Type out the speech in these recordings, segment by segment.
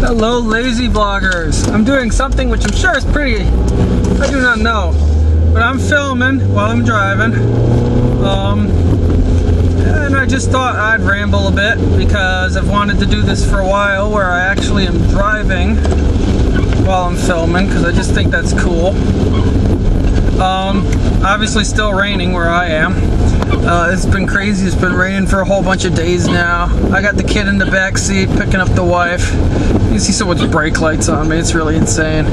Hello, lazy vloggers. I'm doing something which I'm sure is pretty, I do not know, but I'm filming while I'm driving. And I just thought I'd ramble a bit because I've wanted to do this for a while, where I actually am driving while I'm filming, because I just think that's cool. Obviously still raining where I am. It's been crazy. It's been raining for a whole bunch of days now. I got the kid in the back seat picking up the wife. You can see so much brake lights on me. It's really insane.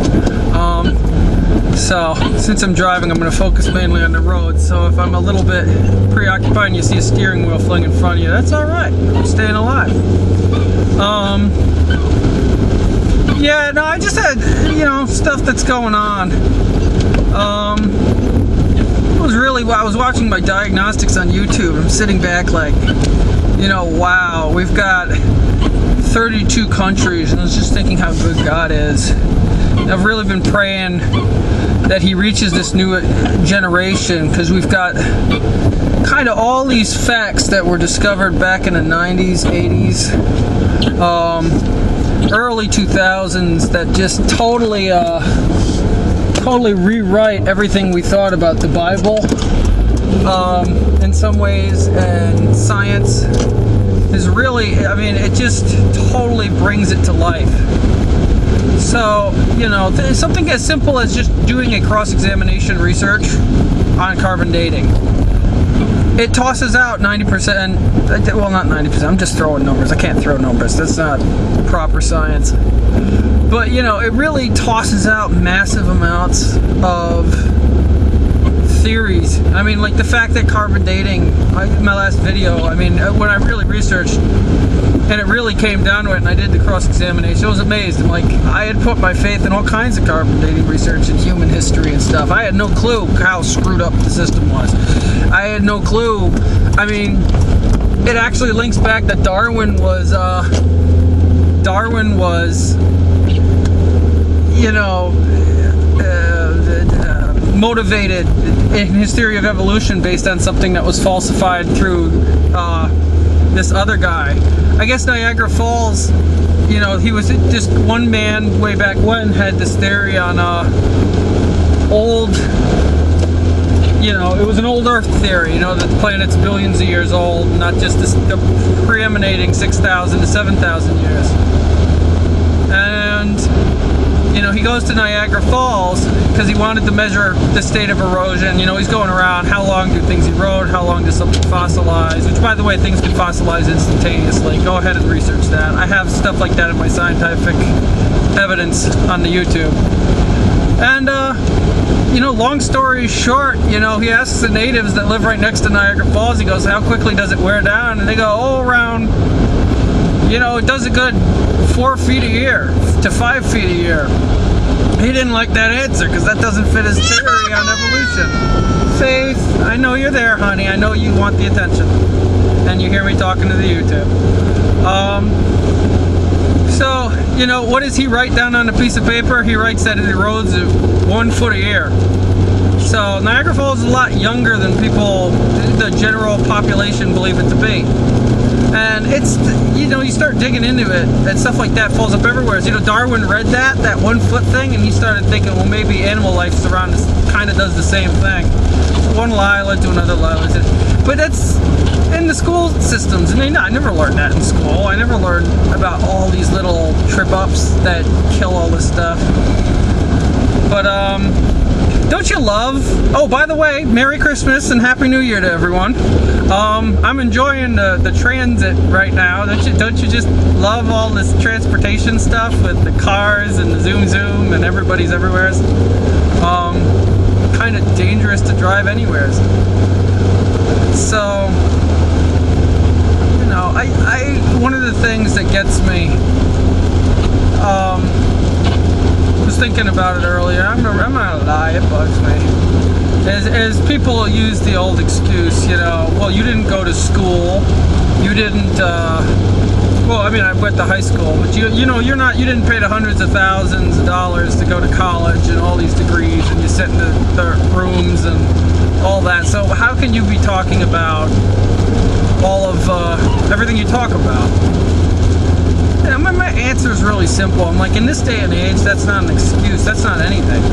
So since I'm driving, I'm going to focus mainly on the road. So if I'm a little bit preoccupied and you see a steering wheel fling in front of you, that's all right. I'm staying alive. Yeah, no, I just had, stuff that's going on. I was watching my diagnostics on YouTube. I'm sitting back like, wow, we've got 32 countries, and I was just thinking how good God is. I've really been praying that He reaches this new generation, because we've got kind of all these facts that were discovered back in the 90s, 80s, early 2000s that just totally rewrite everything we thought about the Bible in some ways, and science is really, it just totally brings it to life. So, something as simple as just doing a cross-examination research on carbon dating. It tosses out 90%, well, not 90%, I'm just throwing numbers. I can't throw numbers. That's not proper science. But, it really tosses out massive amounts of theories. Like the fact that carbon dating, my last video, when I really researched, and it really came down to it, and I did the cross-examination, I was amazed. I had put my faith in all kinds of carbon dating research and human history and stuff. I had no clue how screwed up the system was. I had no clue. It actually links back that Darwin was, motivated in his theory of evolution based on something that was falsified through this other guy. I guess Niagara Falls, he was just one man way back when had this theory on old, it was an old Earth theory, that the planet's billions of years old, not just the preemanating 6,000 to 7,000 years. And he goes to Niagara Falls because he wanted to measure the state of erosion. He's going around, how long do things erode, how long does something fossilize, which, by the way, things can fossilize instantaneously. Go ahead and research that. I have stuff like that in my scientific evidence on the YouTube. And, long story short, he asks the natives that live right next to Niagara Falls, he goes, how quickly does it wear down? And they go, around, it does a good 4 feet a year to 5 feet a year. He didn't like that answer because that doesn't fit his theory on evolution. Faith, I know you're there, honey. I know you want the attention. And you hear me talking to the YouTube. So, what does he write down on a piece of paper? He writes that it erodes 1 foot a year. So Niagara Falls is a lot younger than the general population believe it to be. And it's, you start digging into it, and stuff like that falls up everywhere. Darwin read that 1 foot thing, and he started thinking, well, maybe animal life around us kind of does the same thing. One lie led to another lie. But that's in the school systems. I never learned that in school. I never learned about all these little trip-ups that kill all this stuff. But, don't you love, by the way, Merry Christmas and Happy New Year to everyone. I'm enjoying the transit right now. Don't you just love all this transportation stuff with the cars and the zoom and everybody's everywhere? Kind of dangerous to drive anywhere. So, one of the things that gets me, I was thinking about it earlier, I'm not gonna lie, it bugs me, is people use the old excuse, well, you didn't go to school, you didn't, I went to high school, but you didn't pay the hundreds of thousands of dollars to go to college and all these degrees, and you sit in the rooms and all that, so how can you be talking about all of everything you talk about? And my answer is really simple. I'm like, in this day and age, that's not an excuse. That's not anything.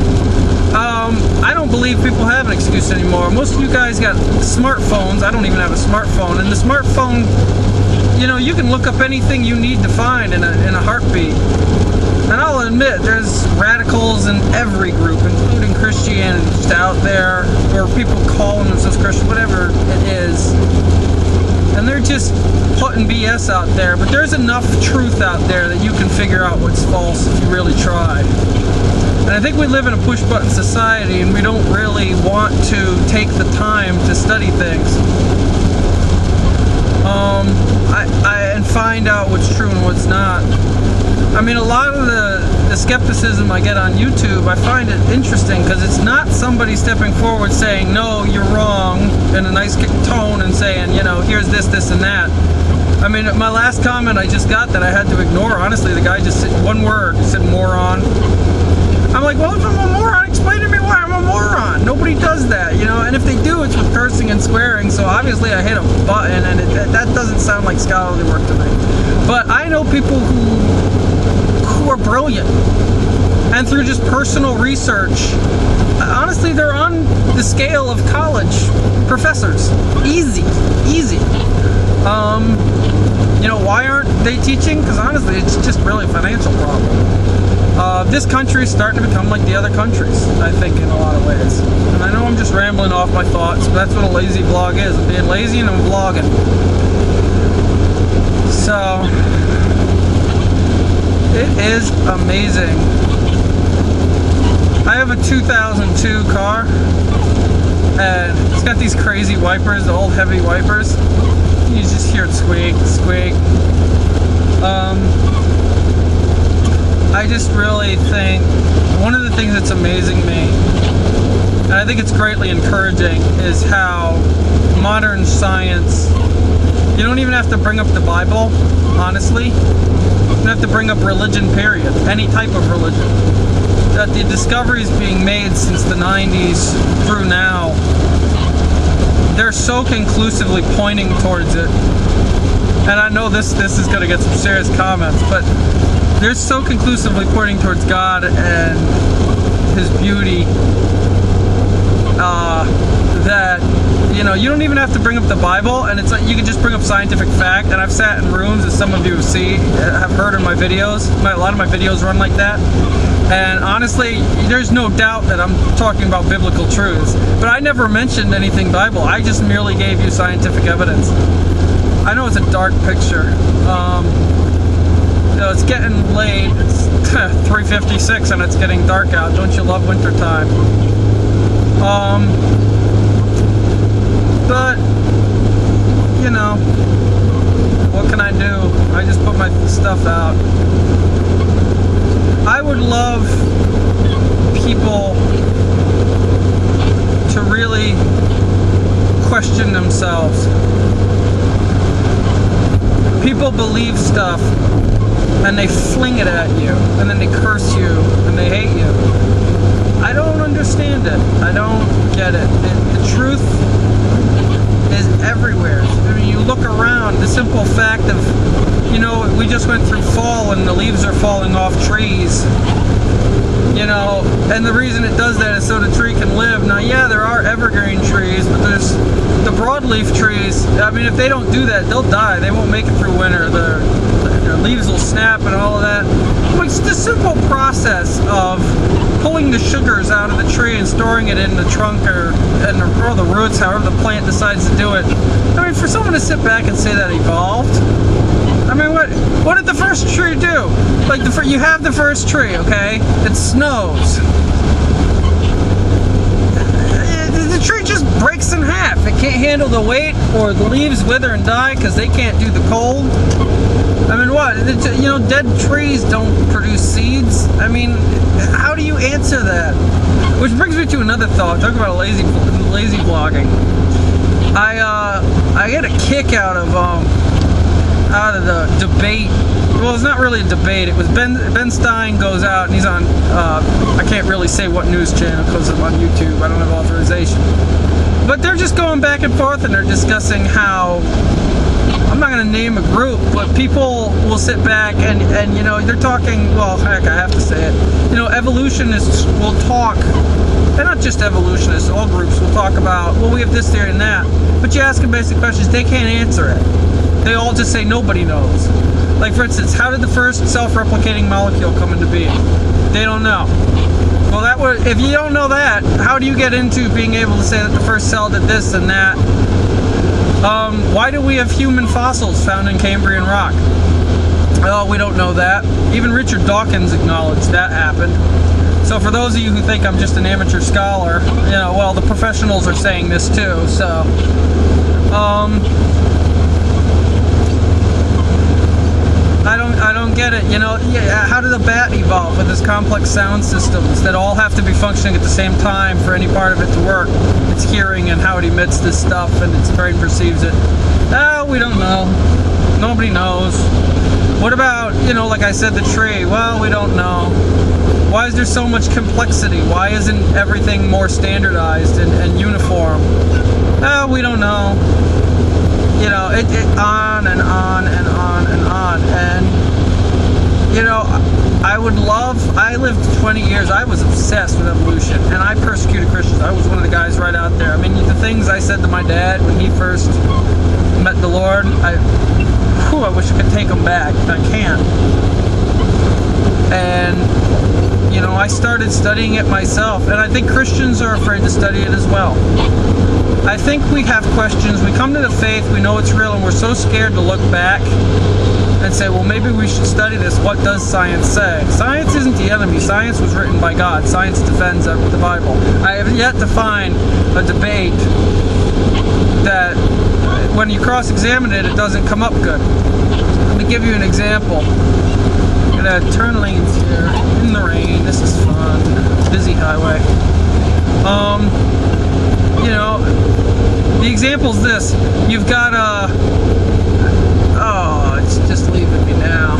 I don't believe people have an excuse anymore. Most of you guys got smartphones. I don't even have a smartphone. And the smartphone, you know, you can look up anything you need to find in a heartbeat. And I'll admit, there's radicals in every group, including Christianity, just out there, or people calling themselves Christian, whatever it is. And they're just putting BS out there. But there's enough truth out there that you can figure out what's false if you really try. And I think we live in a push-button society, and we don't really want to take the time to study things. And find out what's true and what's not. I mean, a lot of the skepticism I get on YouTube, I find it interesting because it's not somebody stepping forward saying, no, you're wrong, in a nice tone and saying, you know, here's this, this, and that. I mean, my last comment I just got that I had to ignore, honestly, the guy just said one word, he said moron. I'm like, well, if I'm a moron, explain to me why I'm a moron. Nobody does that, you know, and if they do, it's with cursing and swearing, so obviously I hit a button, and that doesn't sound like scholarly work to me. But I know people who are brilliant, and through just personal research, honestly, they're on the scale of college professors. Easy. You know, why aren't they teaching? Because honestly, it's just really a financial problem. This country is starting to become like the other countries, I think, in a lot of ways. And I know I'm just rambling off my thoughts, but that's what a lazy vlog is. I'm being lazy and I'm vlogging. So, it is amazing. I have a 2002 car, and it's got these crazy wipers, the old heavy wipers. You just hear it squeak, squeak. I just really think one of the things that's amazing me, and I think it's greatly encouraging, is how modern science, you don't even have to bring up the Bible, honestly. You don't have to bring up religion, period. Any type of religion. That the discoveries being made since the 90s through now, they're so conclusively pointing towards it. And I know this is going to get some serious comments, but they're so conclusively pointing towards God and His beauty that, you know, you don't even have to bring up the Bible, and it's like you can just bring up scientific fact. And I've sat in rooms, as some of you have heard in my videos. A lot of my videos run like that. And honestly, there's no doubt that I'm talking about biblical truths. But I never mentioned anything Bible. I just merely gave you scientific evidence. I know it's a dark picture. You know, it's getting late. It's 3:56 and it's getting dark out. Don't you love wintertime? But, you know, what can I do? I just put my stuff out. I would love people to really question themselves. People believe stuff and they fling it at you, and then they curse you and they hate you. I don't understand it. I don't get it. The truth is everywhere. I mean, you look around, the simple fact of, you know, we just went through fall and the leaves are falling off trees. You know, and the reason it does that is so the tree can live. Now, yeah, there are evergreen trees, but there's the broadleaf trees. I mean, if they don't do that, they'll die. They won't make it through winter. Their leaves will snap and all of that. It's the simple process of pulling the sugars out of the tree and storing it in the trunk or the roots, however the plant decides to do it. I mean, for someone to sit back and say that evolved, I mean, what did the first tree do? Like, you have the first tree, okay? It snows. The tree just breaks in half. It can't handle the weight, or the leaves wither and die because they can't do the cold. I mean, what? You know, dead trees don't produce seeds. I mean, how do you answer that? Which brings me to another thought. Talk about lazy blogging. I get a kick out of the debate. Well, it's not really a debate. It was Ben Stein goes out and he's on, I can't really say what news channel because I'm on YouTube. I don't have authorization. But they're just going back and forth and they're discussing how I'm not going to name a group, but people will sit back and they're talking, well, heck, I have to say it. Evolutionists will talk, and not just evolutionists, all groups will talk about, well, we have this theory and that. But you ask them basic questions, they can't answer it. They all just say nobody knows. Like, for instance, how did the first self-replicating molecule come into being? They don't know. Well, if you don't know that, how do you get into being able to say that the first cell did this and that? Why do we have human fossils found in Cambrian rock? Oh, we don't know that. Even Richard Dawkins acknowledged that happened. So for those of you who think I'm just an amateur scholar, well, the professionals are saying this too. So, I don't get it. How did a bat evolve with its complex sound systems that all have to be functioning at the same time for any part of it to work? Its hearing and how it emits this stuff and its brain perceives it. Oh, we don't know. Nobody knows. What about, like I said, the tree? Well, we don't know. Why is there so much complexity? Why isn't everything more standardized and uniform? Oh, we don't know. It on and on and on and on. And, I lived 20 years, I was obsessed with evolution, and I persecuted Christians. I was one of the guys right out there. I mean, the things I said to my dad when he first met the Lord, I wish I could take them back, but I can't. And, I started studying it myself, and I think Christians are afraid to study it as well. I think we have questions. We come to the faith, we know it's real, and we're so scared to look back and say, well, maybe we should study this. What does science say? Science isn't the enemy. Science was written by God. Science defends the Bible. I have yet to find a debate that when you cross-examine it, it doesn't come up good. Let me give you an example. I'm gonna turn lanes here in the rain. This is fun. Busy highway. The example's this. You've got it's just leaving me now.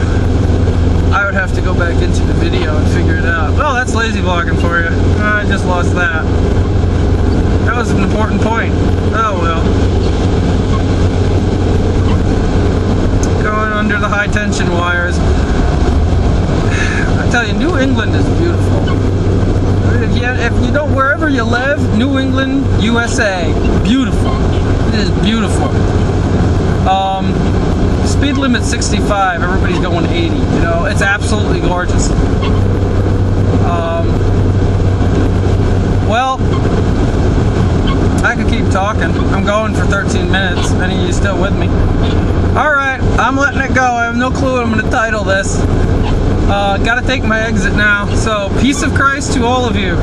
I would have to go back into the video and figure it out. Oh, that's lazy vlogging for you. I just lost that. That was an important point. Oh well. Going under the high tension wires. I tell you, New England is beautiful. If you don't, wherever you live, New England, USA, beautiful. It is beautiful. Speed limit 65. Everybody's going 80. It's absolutely gorgeous. Well, I could keep talking. I'm going for 13 minutes. Any of you still with me? All right, I'm letting it go. I have no clue what I'm going to title this. Got to take my exit now. So, peace of Christ to all of you.